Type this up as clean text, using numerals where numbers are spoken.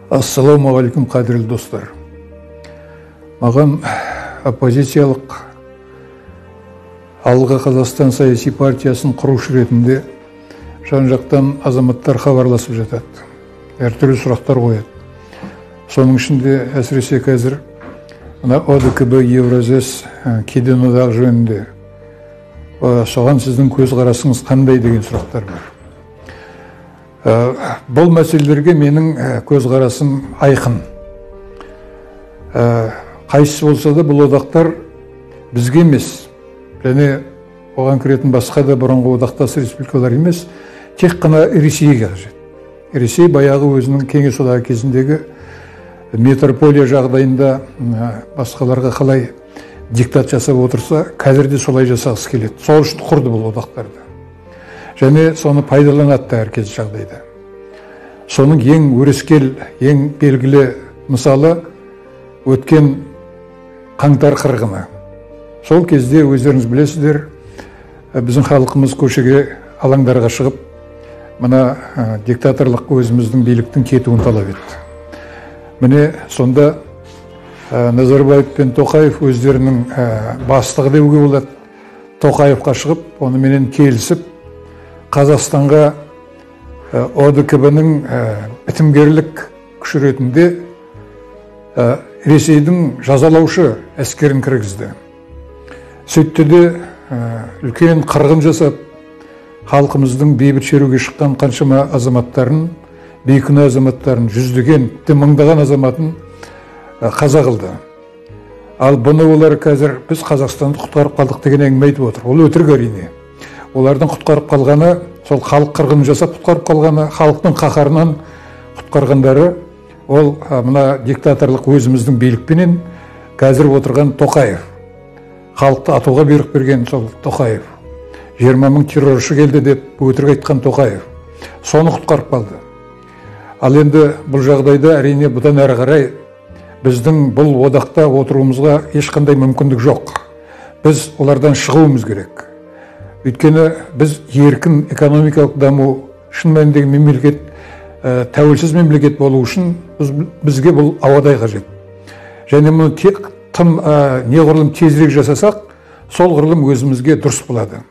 Ассалаумағалейкум, қадірлі достар. Маған оппозициялық Алға Қазақстан саяси партиясын құрушы ретінде жан-жақтан азаматтар хабарласып жатады. Әртүрлі сұрақтар қояды. Соның ішінде әсіресе қазір ОДКБ Евразес кеден одағы жөнінде соған сіздің көзқарасыңыз қандай деген сұрақтар бар. Бұл мәселелерге менің көзқарасым айқын. Қайсысы болса да бұл одақтар бізге емес, және оған кіретін басқа да бұрынғы одақтас республикалар емес, тек қана Ресейге қажет. Ресей баяғы өзінің кеңес одағы кезіндегі метрополия жағдайында басқаларға қалай диктат жасап отырса, қазір де солай жасағысы келеді. Сол үшін құрды бұл одақтарды. Және соны пайдаланады әркез жағдайда. Соның ең өрескел, ең белгілі мысалы өткен қаңтар қырғыны. Сол кезде өздеріңіз білесіздер, біздің халқымыз көшеге, алаңдарға шығып, мына диктаторлық өзіміздің биліктің кетуін талап етті. Міне сонда Назарбаев пен Тоқаев өздерінің бастығы деуге болады, Тоқаевқа шығып, онымен келісіп, Қазақстанға ОДКБ-ның бітімгерлік күші ретінде Ресейдің жазалаушы әскерін кіргізді. Сөйтті де үлкен қырғын жасап, халқымыздың бейбіт шеруге шыққан қаншама азаматтарын, бейкүнә азаматтарын, жүздеген, мыңдаған азаматын қаза қылды. Ал бұны олар қазір біз Қазақстанды құтқарып қалдық деген әңгіме айтып отыр. Ол өтірік әрине. Олардың құтқарып қалғаны, сол халық қырғынын жасап құтқарып қалғаны, халықтың қаһарынан құтқарғандары, ол мына диктаторлық өзіміздің билікпенен қазір отырған Тоқаев. Халықты атуға бұйрық берген сол Тоқаев. 20 мың терроршы келді деп өтірік айтқан Тоқаев. Соны құтқарып қалды. Ал енді бұл жағдайда әрине бұдан әрі қарай біздің бұл одақта отыруымызға ешқандай мүмкіндік жоқ. Біз олардан шығуымыз керек. Өйткені біз еркін экономикалық даму, шын мәніндегі мемлекет, тәуелсіз мемлекет болу үшін бізге бұл ауадай қажет. Және мұны тым неғұрлым тезірек жасасақ, сол ғұрлым өзімізге дұрыс болады.